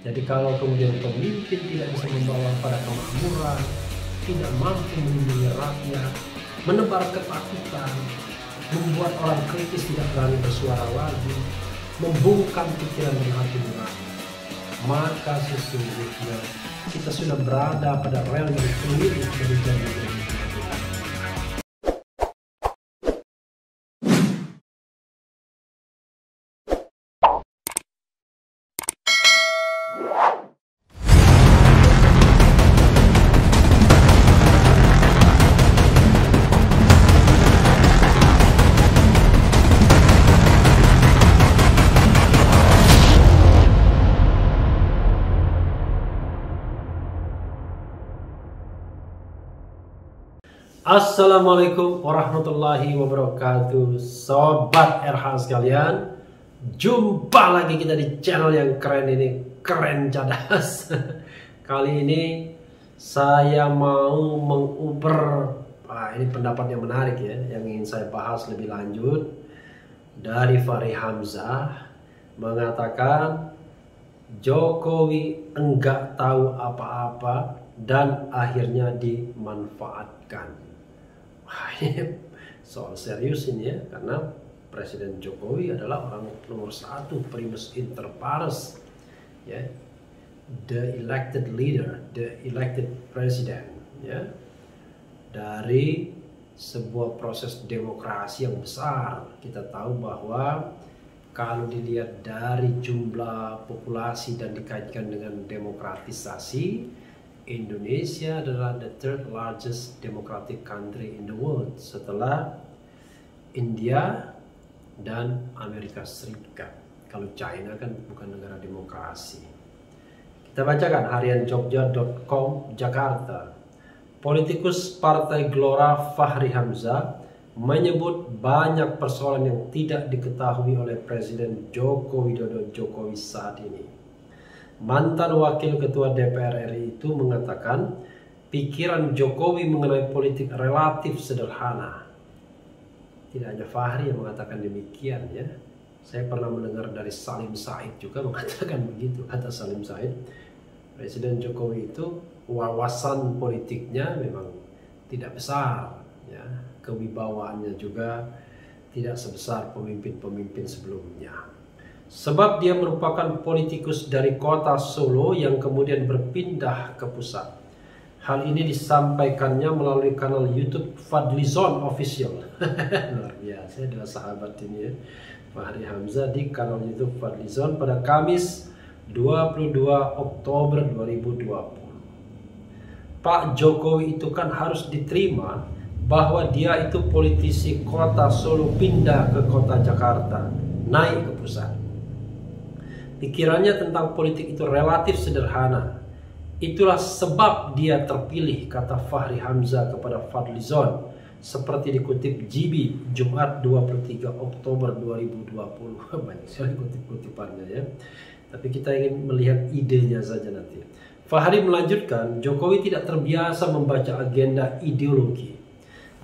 Jadi kalau kemudian pemimpin tidak bisa membawa pada kemakmuran, tidak mampu melindungi rakyat, menebar ketakutan, membuat orang kritis tidak berani bersuara lagi, membungkam pikiran dan hati nurani, maka sesungguhnya kita sudah berada pada rel yang keliru dari zaman. Assalamualaikum warahmatullahi wabarakatuh, Sobat RH sekalian. Jumpa lagi kita di channel yang keren ini, Keren Cadas. Kali ini saya mau menguber, ini pendapat yang menarik ya, yang ingin saya bahas lebih lanjut. Dari Fahri Hamzah mengatakan Jokowi enggak tahu apa-apa dan akhirnya dimanfaatkan. Soal serius ini ya, karena Presiden Jokowi adalah orang nomor satu, primus inter pares, ya, the elected leader, the elected president, ya, dari sebuah proses demokrasi yang besar. Kita tahu bahwa kalau dilihat dari jumlah populasi dan dikaitkan dengan demokratisasi, Indonesia adalah the third largest democratic country in the world setelah India dan Amerika Serikat. Kalau China kan bukan negara demokrasi. Kita bacakan harian Jogja.com Jakarta. Politikus Partai Gelora Fahri Hamzah menyebut banyak persoalan yang tidak diketahui oleh Presiden Joko Widodo Jokowi saat ini. Mantan Wakil Ketua DPR RI itu mengatakan pikiran Jokowi mengenai politik relatif sederhana. Tidak hanya Fahri yang mengatakan demikian ya. Saya pernah mendengar dari Salim Said juga mengatakan begitu. Kata Salim Said, Presiden Jokowi itu wawasan politiknya memang tidak besar ya. Kewibawaannya juga tidak sebesar pemimpin-pemimpin sebelumnya. Sebab dia merupakan politikus dari kota Solo yang kemudian berpindah ke pusat. Hal ini disampaikannya melalui kanal YouTube Fadlizon Official. Luar biasa, adalah sahabat ini ya, Fahri Hamzah di kanal YouTube Fadlizon pada Kamis 22 Oktober 2020. Pak Jokowi itu kan harus diterima bahwa dia itu politisi kota Solo pindah ke kota Jakarta, naik ke pusat. Pikirannya tentang politik itu relatif sederhana. Itulah sebab dia terpilih, kata Fahri Hamzah kepada Fadlizon, seperti dikutip GB Jumat 23 Oktober 2020. Banyak sekali kutip-kutipannya ya. Tapi kita ingin melihat idenya saja nanti. Fahri melanjutkan, Jokowi tidak terbiasa membaca agenda ideologi,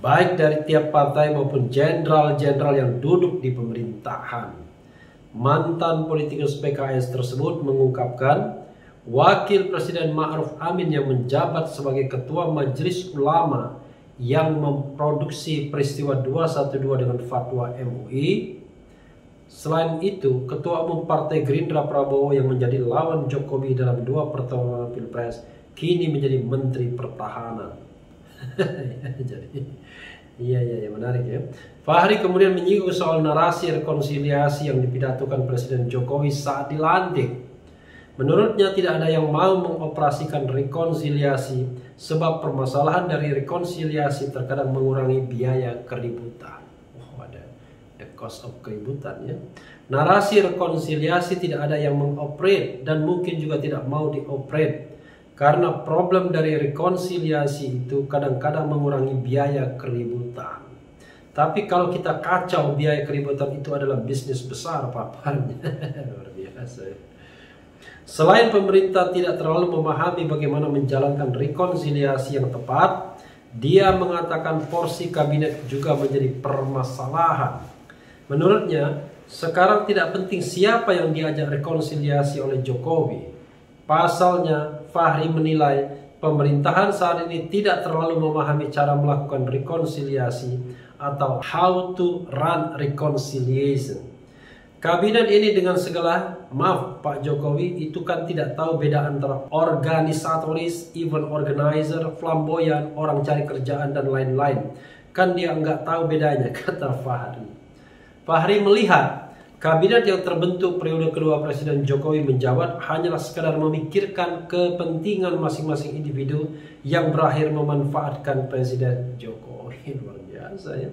baik dari tiap partai maupun jenderal-jenderal yang duduk di pemerintahan. Mantan politikus PKS tersebut mengungkapkan Wakil Presiden Ma'ruf Amin yang menjabat sebagai Ketua Majelis Ulama yang memproduksi peristiwa 212 dengan fatwa MUI. Selain itu, Ketua Umum Partai Gerindra Prabowo yang menjadi lawan Jokowi dalam 2 pertemuan Pilpres kini menjadi Menteri Pertahanan. Jadi Iya, menarik ya. Fahri kemudian menyinggung soal narasi rekonsiliasi yang dipidatokan Presiden Jokowi saat dilantik. Menurutnya tidak ada yang mau mengoperasikan rekonsiliasi sebab permasalahan dari rekonsiliasi terkadang mengurangi biaya keributan. Ada the cost of keributan ya. Narasi rekonsiliasi tidak ada yang mengoperate dan mungkin juga tidak mau dioperate. Karena problem dari rekonsiliasi itu kadang-kadang mengurangi biaya keributan. Tapi kalau kita kacau biaya keributan itu adalah bisnis besar paparnya. Luar biasa. Selain pemerintah tidak terlalu memahami bagaimana menjalankan rekonsiliasi yang tepat, dia mengatakan porsi kabinet juga menjadi permasalahan. Menurutnya, sekarang tidak penting siapa yang diajak rekonsiliasi oleh Jokowi. Pasalnya, Fahri menilai pemerintahan saat ini tidak terlalu memahami cara melakukan rekonsiliasi atau how to run reconciliation. Kabinet ini dengan segala, maaf Pak Jokowi, itu kan tidak tahu beda antara organisatoris, event organizer, flamboyan, orang cari kerjaan, dan lain-lain. Kan dia nggak tahu bedanya, kata Fahri. Fahri melihat kabinet yang terbentuk periode kedua Presiden Jokowi menjabat hanyalah sekadar memikirkan kepentingan masing-masing individu yang berakhir memanfaatkan Presiden Jokowi. Luar biasa ya.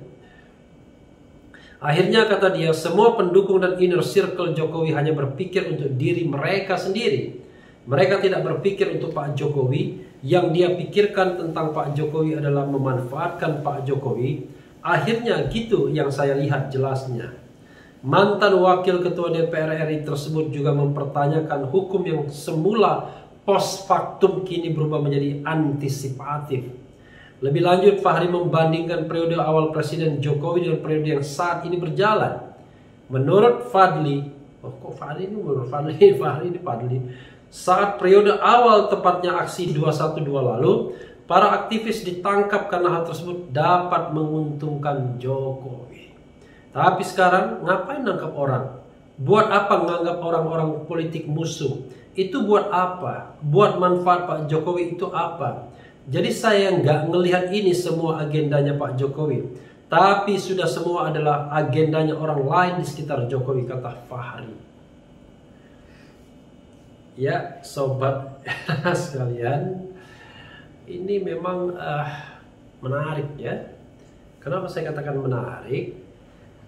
Akhirnya, kata dia, semua pendukung dan inner circle Jokowi hanya berpikir untuk diri mereka sendiri. Mereka tidak berpikir untuk Pak Jokowi. Yang dia pikirkan tentang Pak Jokowi adalah memanfaatkan Pak Jokowi. Akhirnya gitu yang saya lihat jelasnya. Mantan Wakil Ketua DPR RI tersebut juga mempertanyakan hukum yang semula post factum kini berubah menjadi antisipatif. Lebih lanjut, Fahri membandingkan periode awal Presiden Jokowi dengan periode yang saat ini berjalan. Menurut Fadli, saat periode awal tepatnya aksi 212 lalu, para aktivis ditangkap karena hal tersebut dapat menguntungkan Jokowi. Tapi sekarang ngapain nangkap orang? Buat apa menganggap orang-orang politik musuh? Itu buat apa? Buat manfaat Pak Jokowi itu apa? Jadi saya nggak ngelihat ini semua agendanya Pak Jokowi. Tapi sudah semua adalah agendanya orang lain di sekitar Jokowi, kata Fahri. Ya, sobat sekalian, ini memang menarik ya. Kenapa saya katakan menarik?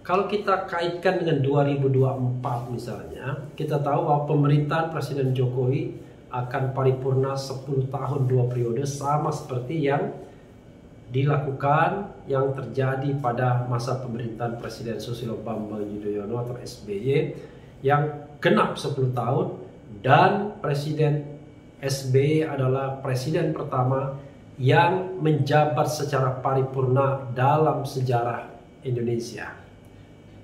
Kalau kita kaitkan dengan 2024 misalnya, kita tahu bahwa pemerintahan Presiden Jokowi akan paripurna 10 tahun 2 periode, sama seperti yang dilakukan yang terjadi pada masa pemerintahan Presiden Susilo Bambang Yudhoyono atau SBY yang genap 10 tahun, dan Presiden SBY adalah presiden pertama yang menjabat secara paripurna dalam sejarah Indonesia.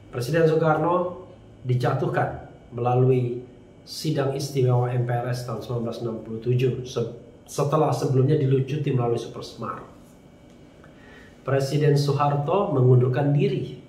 Presiden Soekarno dijatuhkan melalui Sidang Istimewa MPRS tahun 1967 setelah sebelumnya dilucuti melalui Super Semar. Presiden Soeharto mengundurkan diri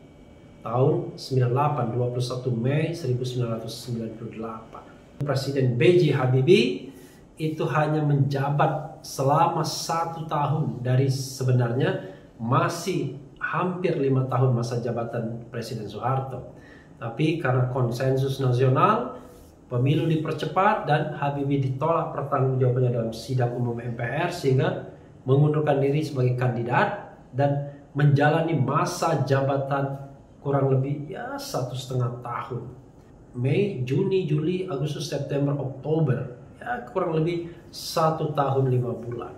tahun 98, 21 Mei 1998. Presiden B.J. Habibie itu hanya menjabat selama 1 tahun dari sebenarnya masih hampir 5 tahun masa jabatan Presiden Soeharto. Tapi karena konsensus nasional, pemilu dipercepat dan Habibie ditolak pertanggungjawabannya dalam sidang umum MPR sehingga mengundurkan diri sebagai kandidat dan menjalani masa jabatan kurang lebih 1,5 tahun. Mei, Juni, Juli, Agustus, September, Oktober, kurang lebih 1 tahun 5 bulan.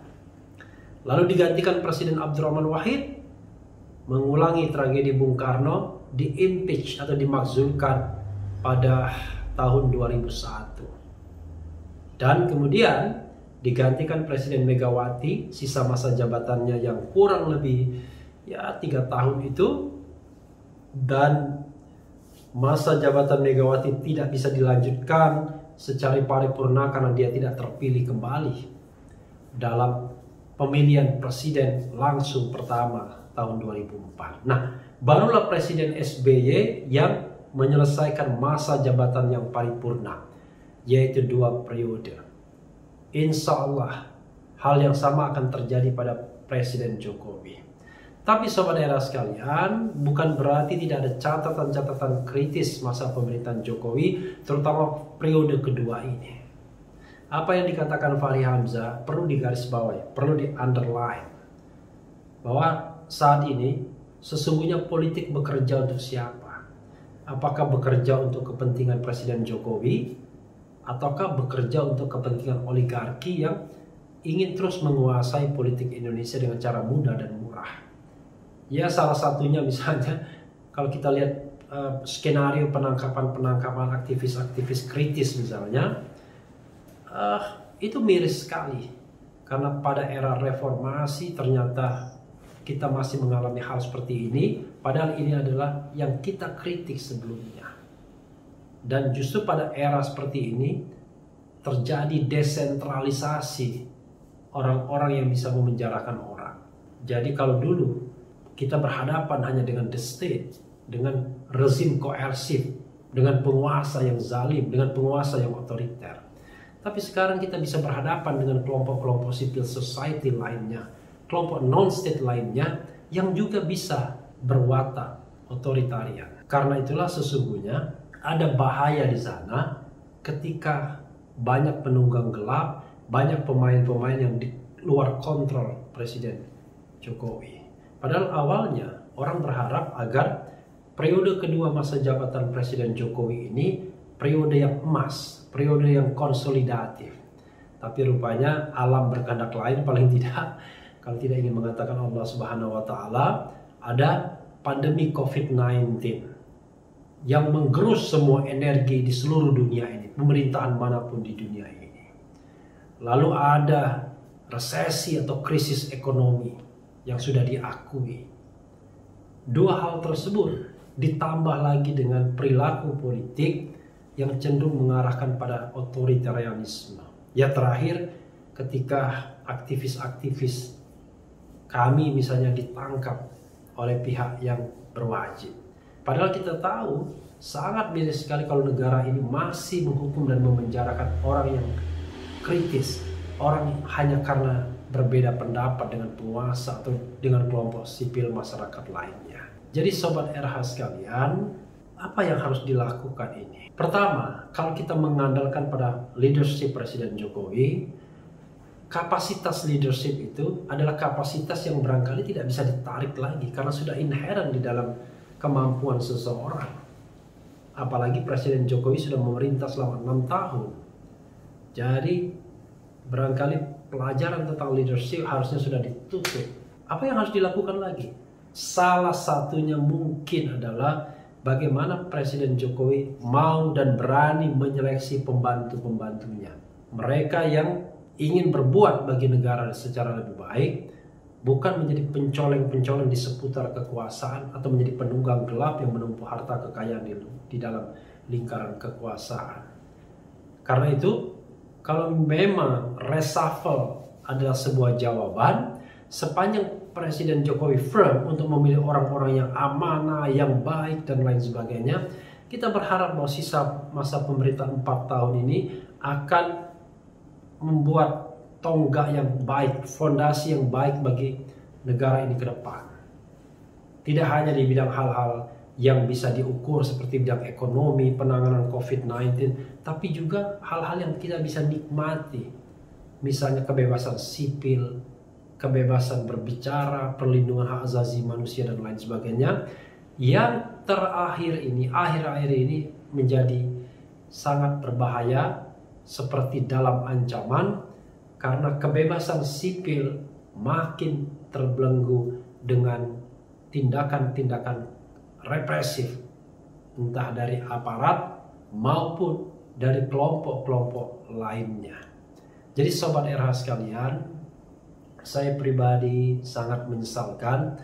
Lalu digantikan Presiden Abdurrahman Wahid, mengulangi tragedi Bung Karno, di-impeach atau dimakzulkan pada tahun 2001. Dan kemudian digantikan Presiden Megawati, sisa masa jabatannya yang kurang lebih 3 tahun itu, dan masa jabatan Megawati tidak bisa dilanjutkan secara paripurna karena dia tidak terpilih kembali dalam pemilihan presiden langsung pertama tahun 2004. Nah, barulah Presiden SBY yang menyelesaikan masa jabatan yang paripurna, yaitu 2 periode. Insya Allah hal yang sama akan terjadi pada Presiden Jokowi. Tapi sobat daerah sekalian, bukan berarti tidak ada catatan-catatan kritis masa pemerintahan Jokowi, terutama periode kedua ini. Apa yang dikatakan Fahri Hamzah perlu digarisbawahi, perlu di-underline, bahwa saat ini sesungguhnya politik bekerja untuk siapa? Apakah bekerja untuk kepentingan Presiden Jokowi, ataukah bekerja untuk kepentingan oligarki yang ingin terus menguasai politik Indonesia dengan cara mudah dan murah? Ya, salah satunya misalnya kalau kita lihat skenario penangkapan aktivis-aktivis kritis misalnya, itu miris sekali. Karena pada era reformasi ternyata kita masih mengalami hal seperti ini, padahal ini adalah yang kita kritik sebelumnya. Dan justru pada era seperti ini, terjadi desentralisasi orang-orang yang bisa memenjarakan orang. Jadi kalau dulu kita berhadapan hanya dengan the state, dengan rezim koersif, dengan penguasa yang zalim, dengan penguasa yang otoriter. Tapi sekarang kita bisa berhadapan dengan kelompok-kelompok civil society lainnya, kelompok non-state lainnya yang juga bisa berwatak otoritarian. Karena itulah sesungguhnya ada bahaya di sana ketika banyak penunggang gelap, banyak pemain-pemain yang di luar kontrol Presiden Jokowi. Padahal awalnya orang berharap agar periode kedua masa jabatan Presiden Jokowi ini periode yang emas, periode yang konsolidatif. Tapi rupanya alam berkehendak lain, paling tidak kalau tidak ingin mengatakan Allah Subhanahu wa taala, ada pandemi COVID-19 yang menggerus semua energi di seluruh dunia ini, pemerintahan manapun di dunia ini. Lalu ada resesi atau krisis ekonomi yang sudah diakui. Dua hal tersebut ditambah lagi dengan perilaku politik yang cenderung mengarahkan pada otoritarianisme. Ya terakhir ketika aktivis-aktivis kami misalnya ditangkap oleh pihak yang berwajib. Padahal kita tahu sangat miris sekali kalau negara ini masih menghukum dan memenjarakan orang yang kritis, orang hanya karena berbeda pendapat dengan penguasa atau dengan kelompok sipil masyarakat lainnya. Jadi Sobat RH sekalian, apa yang harus dilakukan ini? Pertama, kalau kita mengandalkan pada leadership Presiden Jokowi, kapasitas leadership itu adalah kapasitas yang barangkali tidak bisa ditarik lagi karena sudah inherent di dalam kemampuan seseorang. Apalagi Presiden Jokowi sudah memerintah selama 6 tahun. Jadi barangkali pelajaran tentang leadership harusnya sudah ditutup. Apa yang harus dilakukan lagi? Salah satunya mungkin adalah bagaimana Presiden Jokowi mau dan berani menyeleksi pembantu-pembantunya. Mereka yang ingin berbuat bagi negara secara lebih baik, bukan menjadi pencoleng-pencoleng di seputar kekuasaan atau menjadi penunggang gelap yang menumpuk harta kekayaan di dalam lingkaran kekuasaan. Karena itu, kalau memang reshuffle adalah sebuah jawaban, sepanjang Presiden Jokowi firm untuk memilih orang-orang yang amanah, yang baik, dan lain sebagainya, kita berharap bahwa sisa masa pemerintahan 4 tahun ini akan membuat tonggak yang baik, fondasi yang baik bagi negara ini ke depan. Tidak hanya di bidang hal-hal yang bisa diukur seperti bidang ekonomi, penanganan COVID-19, tapi juga hal-hal yang kita bisa nikmati. Misalnya kebebasan sipil, kebebasan berbicara, perlindungan hak asasi manusia, dan lain sebagainya. Yang terakhir ini, akhir-akhir ini menjadi sangat berbahaya seperti dalam ancaman karena kebebasan sipil makin terbelenggu dengan tindakan-tindakan represif entah dari aparat maupun dari kelompok-kelompok lainnya. Jadi Sobat RH sekalian, saya pribadi sangat menyesalkan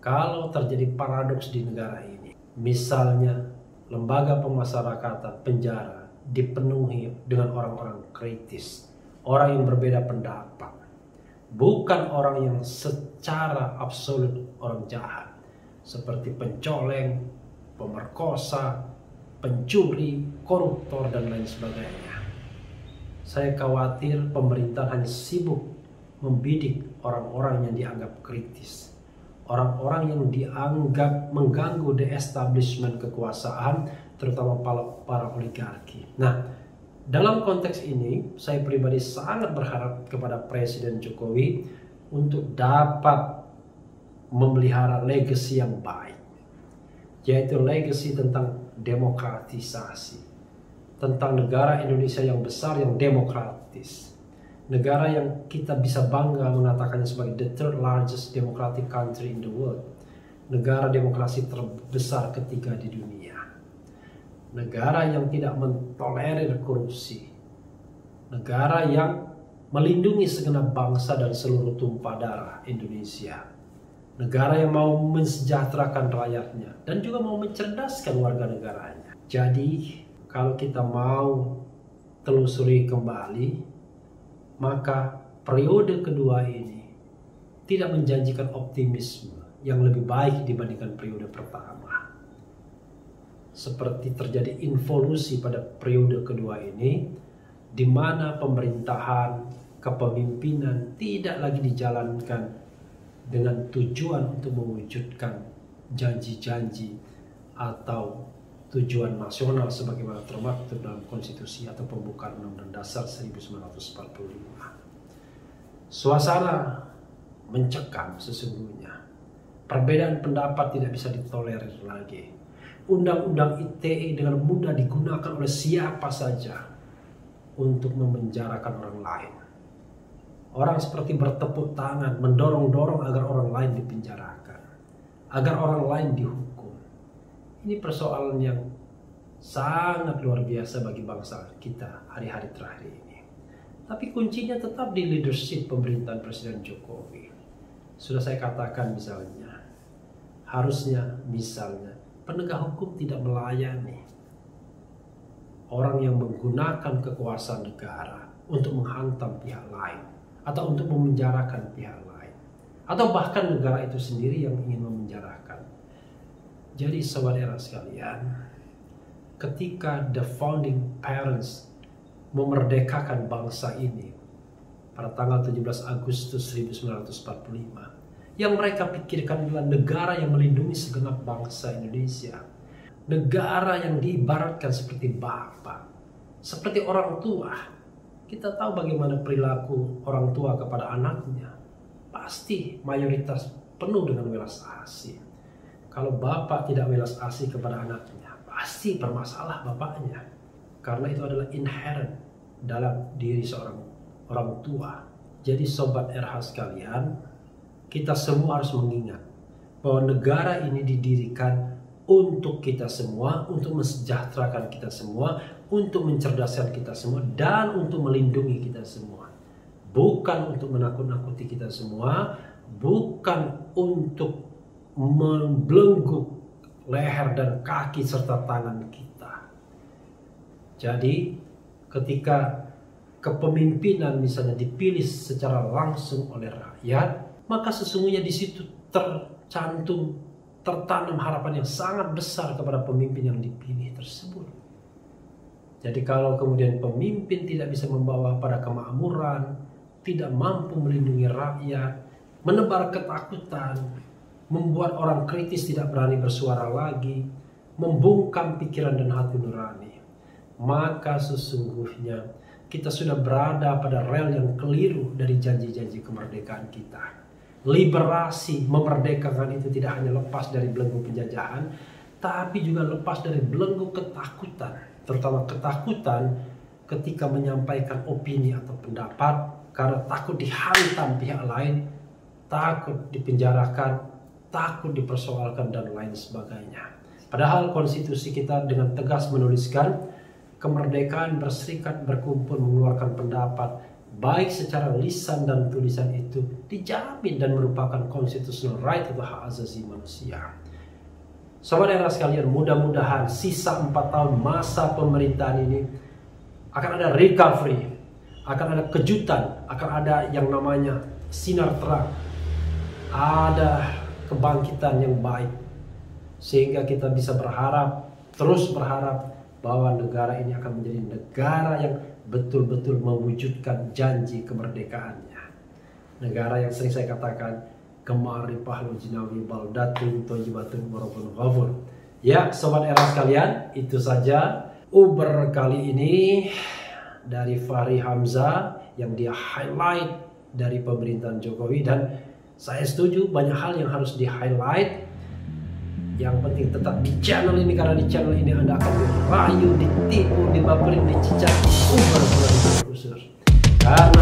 kalau terjadi paradoks di negara ini. Misalnya lembaga pemasyarakatan, penjara dipenuhi dengan orang-orang kritis, orang yang berbeda pendapat, bukan orang yang secara absolut orang jahat seperti pencoleng, pemerkosa, pencuri, koruptor, dan lain sebagainya. Saya khawatir pemerintah hanya sibuk membidik orang-orang yang dianggap kritis, orang-orang yang dianggap mengganggu the establishment kekuasaan, terutama para oligarki. Nah, dalam konteks ini, saya pribadi sangat berharap kepada Presiden Jokowi untuk dapat memelihara legacy yang baik, yaitu legacy tentang demokratisasi, tentang negara Indonesia yang besar, yang demokratis, negara yang kita bisa bangga mengatakannya sebagai the third largest democratic country in the world, negara demokrasi terbesar ketiga di dunia, negara yang tidak mentolerir korupsi, negara yang melindungi segenap bangsa dan seluruh tumpah darah Indonesia, negara yang mau mensejahterakan rakyatnya dan juga mau mencerdaskan warga negaranya. Jadi kalau kita mau telusuri kembali, maka periode kedua ini tidak menjanjikan optimisme yang lebih baik dibandingkan periode pertama. Seperti terjadi involusi pada periode kedua ini, di mana pemerintahan, kepemimpinan tidak lagi dijalankan dengan tujuan untuk mewujudkan janji-janji atau tujuan nasional sebagaimana termaktub dalam konstitusi atau pembukaan Undang-Undang Dasar 1945. Suasana mencekam sesungguhnya. Perbedaan pendapat tidak bisa ditolerir lagi. Undang-undang ITE dengan mudah digunakan oleh siapa saja untuk memenjarakan orang lain. Orang seperti bertepuk tangan, mendorong-dorong agar orang lain dipenjarakan, agar orang lain dihukum. Ini persoalan yang sangat luar biasa bagi bangsa kita hari-hari terakhir ini. Tapi kuncinya tetap di leadership pemerintahan Presiden Jokowi. Sudah saya katakan misalnya, penegak hukum tidak melayani orang yang menggunakan kekuasaan negara untuk menghantam pihak lain atau untuk memenjarakan pihak lain, atau bahkan negara itu sendiri yang ingin memenjarakan. Jadi saudara sekalian, ketika the founding parents memerdekakan bangsa ini pada tanggal 17 Agustus 1945, yang mereka pikirkan adalah negara yang melindungi segenap bangsa Indonesia. Negara yang diibaratkan seperti bapak, seperti orang tua. Kita tahu bagaimana perilaku orang tua kepada anaknya. Pasti mayoritas penuh dengan welas asih. Kalau bapak tidak welas asih kepada anaknya, pasti bermasalah bapaknya. Karena itu adalah inherent dalam diri seorang orang tua. Jadi sobat RH sekalian, kita semua harus mengingat bahwa negara ini didirikan untuk kita semua, untuk mensejahterakan kita semua, untuk mencerdaskan kita semua, dan untuk melindungi kita semua. Bukan untuk menakut-nakuti kita semua, bukan untuk membelenggu leher dan kaki serta tangan kita. Jadi ketika kepemimpinan misalnya dipilih secara langsung oleh rakyat, maka sesungguhnya di situ tertanam harapan yang sangat besar kepada pemimpin yang dipilih tersebut. Jadi kalau kemudian pemimpin tidak bisa membawa pada kemakmuran, tidak mampu melindungi rakyat, menebar ketakutan, membuat orang kritis tidak berani bersuara lagi, membungkam pikiran dan hati nurani, maka sesungguhnya kita sudah berada pada rel yang keliru dari janji-janji kemerdekaan kita. Liberasi, memerdekakan itu tidak hanya lepas dari belenggu penjajahan, tapi juga lepas dari belenggu ketakutan. Terutama ketakutan ketika menyampaikan opini atau pendapat karena takut dihantam pihak lain, takut dipenjarakan, takut dipersoalkan dan lain sebagainya. Padahal konstitusi kita dengan tegas menuliskan kemerdekaan berserikat, berkumpul, mengeluarkan pendapat, baik secara lisan dan tulisan itu dijamin dan merupakan constitutional right atau hak asasi manusia. Sobat daerah sekalian, mudah-mudahan sisa 4 tahun masa pemerintahan ini akan ada recovery, akan ada kejutan, akan ada yang namanya sinar terang, ada kebangkitan yang baik, sehingga kita bisa berharap, terus berharap bahwa negara ini akan menjadi negara yang betul-betul mewujudkan janji kemerdekaannya. Negara yang sering saya katakan, kemari pahlu jinawi baldatun tojibatun warokun ghafur. Ya, sobat era sekalian, itu saja Uber kali ini dari Fahri Hamzah yang dia highlight dari pemerintahan Jokowi, dan saya setuju banyak hal yang harus di highlight. Yang penting tetap di channel ini, karena di channel ini Anda akan dirayu, ditipu, dibaperin, dicicat, khusus. Karena